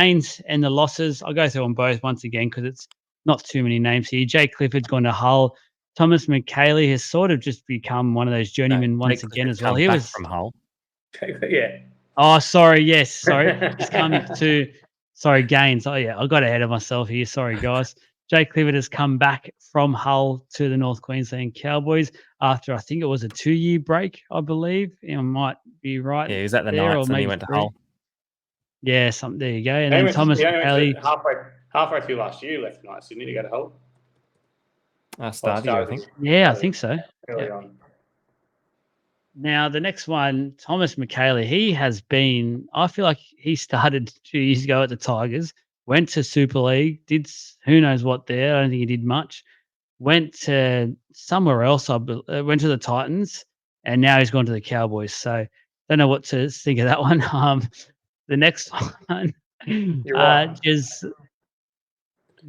gains and the losses, I'll go through them both once again because it's not too many names here. Jake Clifford's gone to Hull. Thomas McKaylee has sort of just become one of those journeymen once again as well. He was from Hull. Yeah. Oh, sorry. Yes, sorry. He's coming to Gaines. Oh, yeah, I got ahead of myself here. Sorry, guys. Jake Clifford has come back from Hull to the North Queensland Cowboys after I think it was a 2-year break, I believe. I might be right. Yeah, he was at the there, Knights or and he maybe went to 3. Hull. Yeah, there you go. And then Thomas McKaylee. Halfway through last year, left the Knights, didn't he, to go to Hull? Started, I think. Yeah, I think so. Early on. Now, the next one, Thomas McKaylee, he has been, I feel like he started 2 years ago at the Tigers, went to Super League, did who knows what there. I don't think he did much. Went to somewhere else, went to the Titans, and now he's gone to the Cowboys. So, don't know what to think of that one. The next one, You're right. he's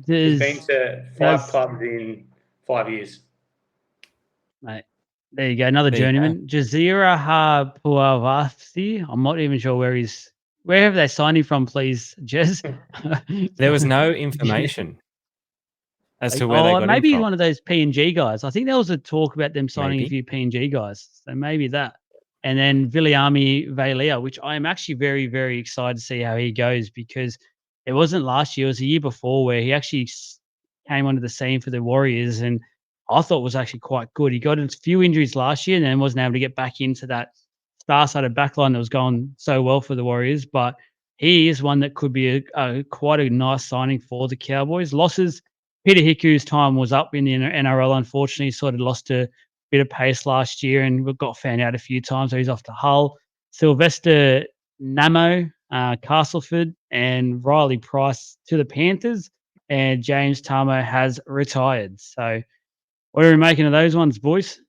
been to 5 clubs in 5 years. Mate. There you go, another journeyman. Jazira Puavasi. I'm not even sure where have they signed him from, please, Jez? There was no information as to where they got him maybe from. one of those PNG guys. I think there was a talk about them signing a few PNG guys. So maybe that. And then Viliami Vailea, which I am actually very, very excited to see how he goes because it wasn't last year, it was the year before where he actually came onto the scene for the Warriors and I thought was actually quite good. He got a few injuries last year and then wasn't able to get back into that star-studded backline that was going so well for the Warriors. But he is one that could be quite a nice signing for the Cowboys. Losses, Peter Hiku's time was up in the NRL, unfortunately. He sort of lost a bit of pace last year and we got found out a few times, so he's off to Hull. Sylvester Namo, Castleford, and Riley Price to the Panthers. And James Tamo has retired. So what are we making of those ones, boys?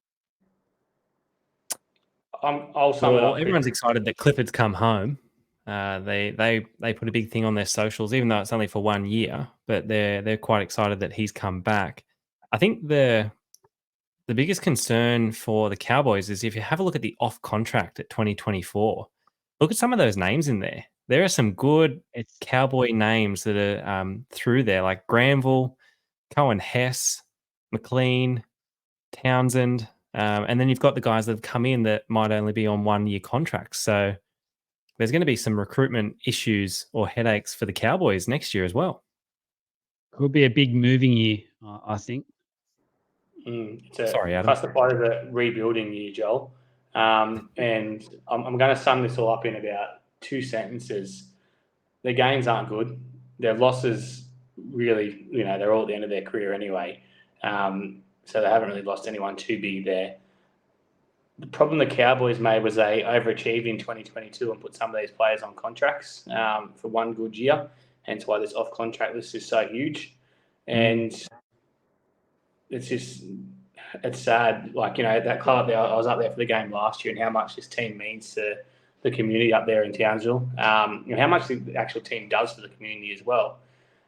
Everyone's excited that Clifford's come home. They put a big thing on their socials, even though it's only for 1 year, but they're quite excited that he's come back. I think the biggest concern for the Cowboys is if you have a look at the off contract at 2024, look at some of those names in there. There are some good Cowboy names that are through there, like Granville, Cohen Hess, McLean, Townsend, and then you've got the guys that have come in that might only be on 1-year contracts. So there's going to be some recruitment issues or headaches for the Cowboys next year as well. Could be a big moving year, I think. Sorry, Adam. Classified as a rebuilding year, Joel. And I'm going to sum this all up in about 2 sentences. Their gains aren't good. Their losses really, they're all at the end of their career anyway. So they haven't really lost anyone too big there. The problem the Cowboys made was they overachieved in 2022 and put some of these players on contracts for 1 good year, hence why this off-contract list is so huge. And it's sad. Like, that club there, I was up there for the game last year and how much this team means to the community up there in Townsville, and how much the actual team does for the community as well.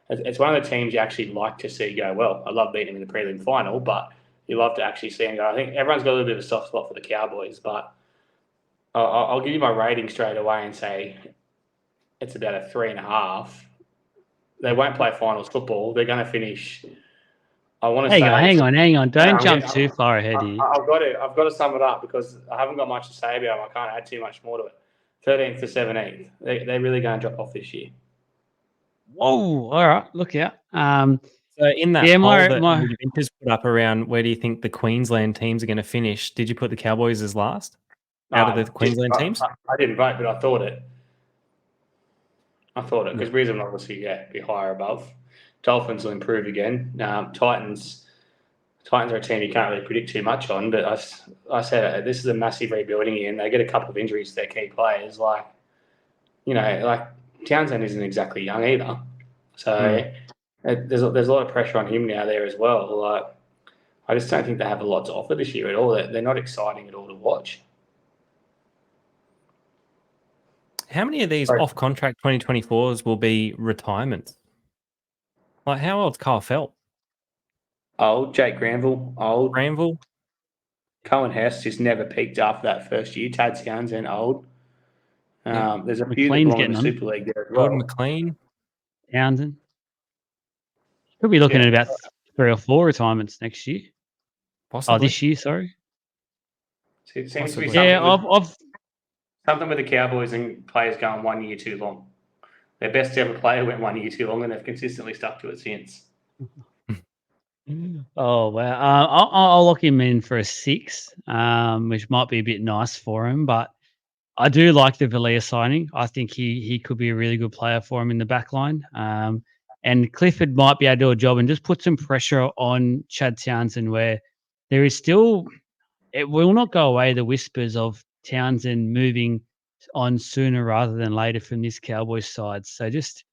It's one of the teams you actually like to see go well. I love beating them in the prelim final, but you love to actually see them go. I think everyone's got a little bit of a soft spot for the Cowboys, but I'll give you my rating straight away and say it's about a 3.5. They won't play finals football. They're going to finish. I want to say. Hang on. Don't jump too far ahead here. I've got to sum it up because I haven't got much to say about them. I can't add too much more to it. 13th to 17th. They're really going to drop off this year. Whoa! All right, look out. So in that poll that Juventus put up around where do you think the Queensland teams are going to finish, did you put the Cowboys as last out of the Queensland teams? I didn't vote, but I thought it. Because Brisbane obviously be higher above. Dolphins will improve again. Titans are a team you can't really predict too much on, but I said this is a massive rebuilding year, and they get a couple of injuries to their key players. Like Townsend isn't exactly young either, so there's a lot of pressure on him now there as well. Like, I just don't think they have a lot to offer this year at all. They're not exciting at all to watch. How many of these off-contract 2024s will be retirements? Like, how old's Kyle Felt? Old. Jake Granville, old. Granville. Cohen Hess just never peaked after that first year. Tad Townsend, old. There's a few that belong in the Super League there as well. Jordan McLean. Townsend. Could be looking at about 3 or 4 retirements next year. Possibly. Oh, this year, sorry. It seems to be something with the Cowboys and players going 1 year too long. Their best ever player went 1 year too long, and they've consistently stuck to it since. Oh wow! I'll lock him in for a 6, which might be a bit nice for him. But I do like the Villiers signing. I think he could be a really good player for him in the back line. And Clifford might be able to do a job and just put some pressure on Chad Townsend, where there is still, it will not go away, the whispers of Townsend moving on sooner rather than later from this Cowboys side. So just,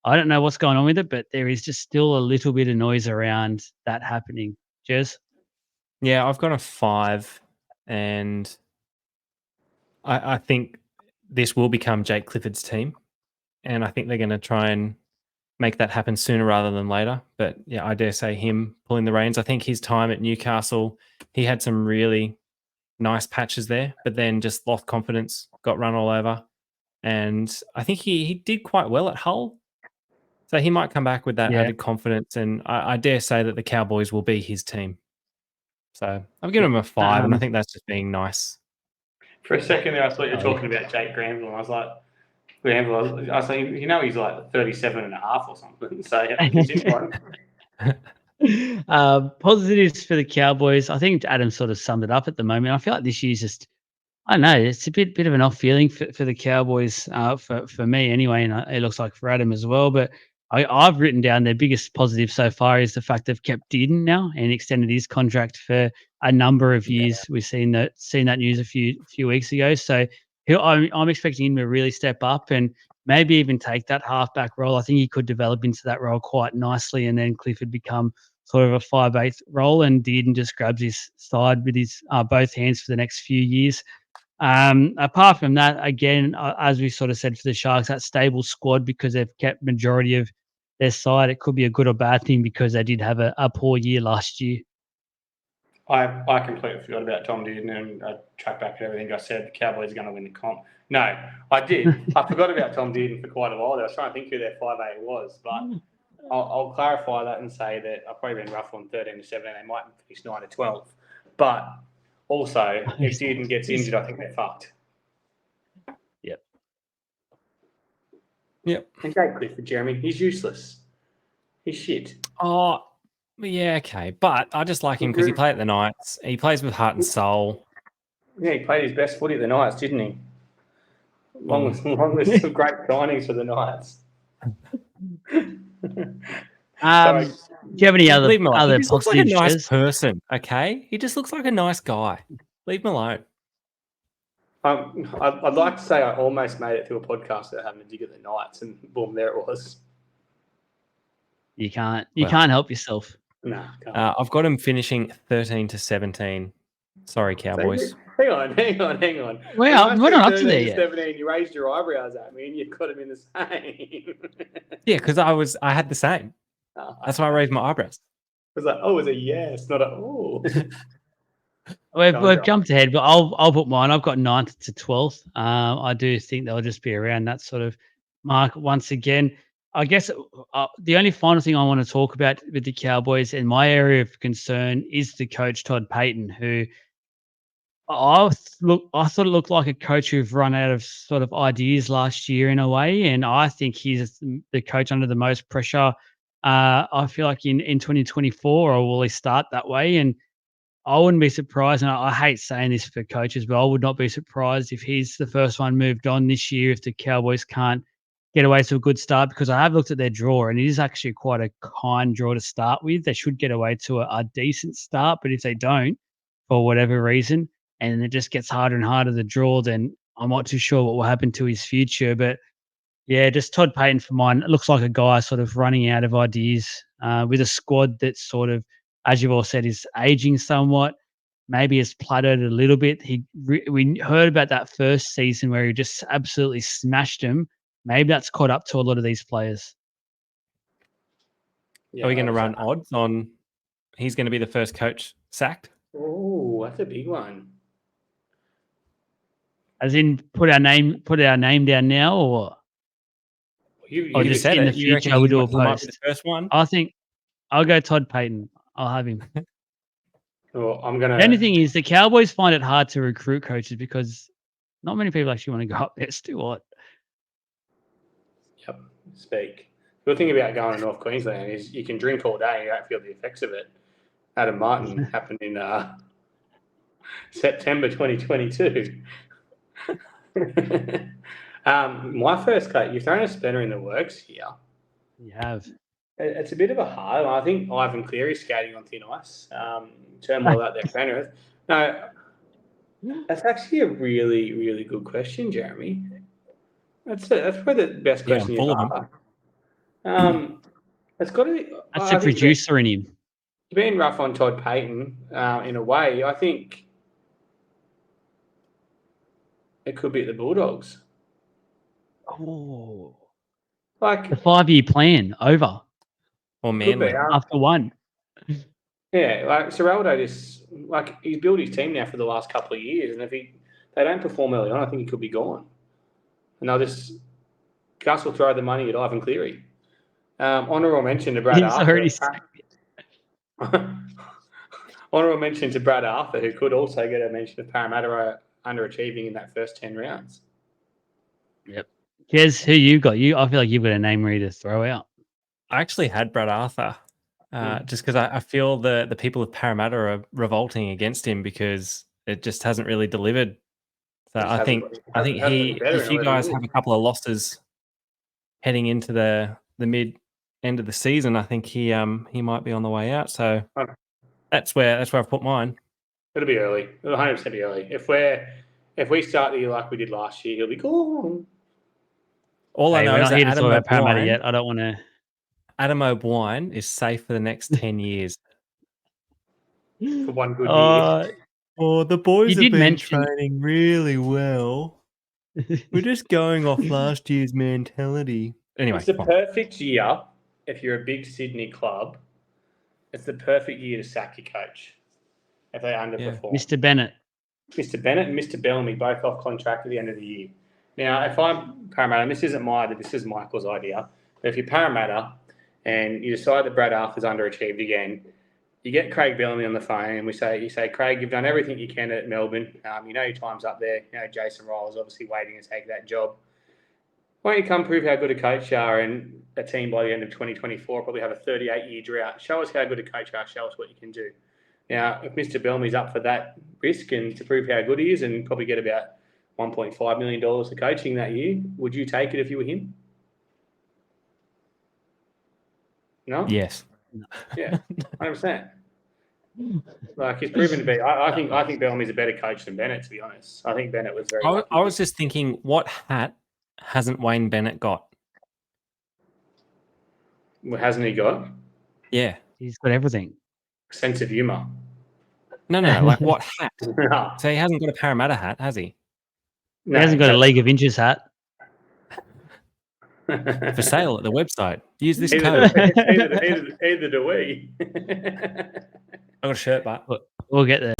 I don't know what's going on with it, but there is just still a little bit of noise around that happening. Jez? Yeah, I've got a 5, and I think this will become Jake Clifford's team, and I think they're going to try and make that happen sooner rather than later. But yeah, I dare say him pulling the reins. I think his time at Newcastle, he had some really nice patches there, but then just lost confidence, got run all over. And I think he did quite well at Hull. So he might come back with that added confidence. And I dare say that the Cowboys will be his team. So I've given him a 5, and I think that's just being nice. For a second there, I thought you were talking about Jake Granville, and I was like, Granville, I was like, you know, he's like 37 and a half or something. So yeah, continue on. Positives for the Cowboys. I think Adam sort of summed it up at the moment. I feel like this year's just, I don't know, it's a bit of an off feeling for the Cowboys, for me anyway, and it looks like for Adam as well. But I've written down their biggest positive so far is the fact they've kept Dearden now and extended his contract for a number of years. We've seen that news a few weeks ago. So I'm expecting him to really step up and maybe even take that halfback role. I think he could develop into that role quite nicely, and then Clifford become sort of a 5/8 role, and Dearden just grabs his side with his both hands for the next few years. Apart from that, again, as we sort of said for the Sharks, that stable squad, because they've kept majority of their side, it could be a good or bad thing because they did have a poor year last year. I completely forgot about Tom Dearden, and I tracked back at everything I said. The Cowboys are going to win the comp. No, I did. I forgot about Tom Dearden for quite a while. I was trying to think who their 5'8" was, but I'll clarify that and say that I've probably been rough on 13 to 17. They might finish 9 to 12. But also, if Dearden gets injured, I think they're fucked. Yep. And Jake Clifford, Jeremy, he's useless. He's shit. Oh, yeah, okay. But I just like him because he played at the Knights. He plays with heart and soul. Yeah, he played his best footy at the Knights, didn't he? Long list of great signings for the Knights. Do you have any other he just looks like a nice Jez? person, okay? He just looks like a nice guy. Leave him alone. I'd like to say I almost made it through a podcast that having a dig at the Knights, and boom, there it was. You can't help yourself. No, I've got him finishing 13 to 17. Sorry, Cowboys. Hang on. Well, we're not up to there yet. 17, you raised your eyebrows at me, and you got him in the same. Yeah, because I had the same. That's why I raised my eyebrows. It was like, oh, it was a yes, not a oh. We've jumped ahead, but I'll put mine. I've got 9th to 12th. I do think they'll just be around that sort of mark once again. I guess the only final thing I want to talk about with the Cowboys and my area of concern is the coach Todd Payton, who I thought it looked like a coach who've run out of sort of ideas last year in a way, and I think he's the coach under the most pressure. I feel like in 2024, or will he start that way? And I wouldn't be surprised, and I hate saying this for coaches, but I would not be surprised if he's the first one moved on this year if the Cowboys can't get away to a good start, because I have looked at their draw, and it is actually quite a kind draw to start with. They should get away to a decent start, but if they don't, for whatever reason, and it just gets harder and harder to draw, then I'm not too sure what will happen to his future. But yeah, just Todd Payton for mine. It looks like a guy sort of running out of ideas with a squad that's sort of, as you've all said, is aging somewhat. Maybe has plateaued a little bit. We heard about that first season where he just absolutely smashed him. Maybe that's caught up to a lot of these players. Yeah, are we going to run odds on he's going to be the first coach sacked? Oh, that's a big one. As in, put our name down now, or You just said in it. the You reckon future, we'll do a he might be post. the first one? I think I'll go Todd Payton. I'll have him. Well, I'm gonna. The only thing is the Cowboys find it hard to recruit coaches because not many people actually want to go up there. It's too hot. Yep. Speak. The good thing about going to North Queensland is you can drink all day and you don't feel the effects of it. Adam Martin happened in September 2022. My first coach, you've thrown a spinner in the works here. You have. It's a bit of a hard one. I think Ivan Cleary's skating on thin ice. Turmoil out there for Penrith. No, that's actually a really, really good question, Jeremy. That's probably the best question you've asked. It's got to be. That's the producer in him. Being rough on Todd Payton, in a way, I think it could be at the Bulldogs. Oh, Like the 5-year plan over. Or Manly. After one. Yeah, like Serraldo just he's built his team now for the last couple of years, and if they don't perform early on, I think he could be gone. And Gus will throw the money at Ivan Cleary. Honourable mention to Brad Arthur. Honourable mention to Brad Arthur, who could also get a mention of Parramatta underachieving in that first 10 rounds. Yep. Jez, who you got? I feel like you've got a name ready to throw out. I actually had Brad Arthur, just because I feel the people of Parramatta are revolting against him because it just hasn't really delivered. So I think if you guys have a couple of losses heading into the mid end of the season, I think he might be on the way out. So that's where I've put mine. It'll be early. It'll 100% be early. If we start the year like we did last year, he'll be gone. All I know is that Adam about Parramatta yet. I don't want to. Adam O'Brien is safe for the next 10 years. For one good year. Oh, the boys have been training really well. We're just going off last year's mentality. Anyway, it's the perfect year if you're a big Sydney club. It's the perfect year to sack your coach if they underperform. Mr. Bennett and Mr. Bellamy both off contract at the end of the year. Now, if I'm Parramatta, and this is Michael's idea, but if you're Parramatta and you decide that Brad Arthur's underachieved again, you get Craig Bellamy on the phone and you say, Craig, you've done everything you can at Melbourne. You know your time's up there. You know Jason Ryall's obviously waiting to take that job. Why don't you come prove how good a coach you are, and a team by the end of 2024 probably have a 38-year drought. Show us how good a coach you are. Show us what you can do. Now, if Mr. Bellamy's up for that risk and to prove how good he is and probably get about $1.5 million of coaching that year, would you take it if you were him? No? Yes. Yeah, 100%. Like he's proven to be. I think Bellamy's a better coach than Bennett, to be honest. I think Bennett was very. I was just thinking, what hat hasn't Wayne Bennett got? Well, hasn't he got? Yeah, he's got everything. Sense of humour. No. Like what hat? No. So he hasn't got a Parramatta hat, has he? No, he hasn't got a League of Inches hat. For sale at the website. Use this code. Either do we. I got a shirt, but we'll get there.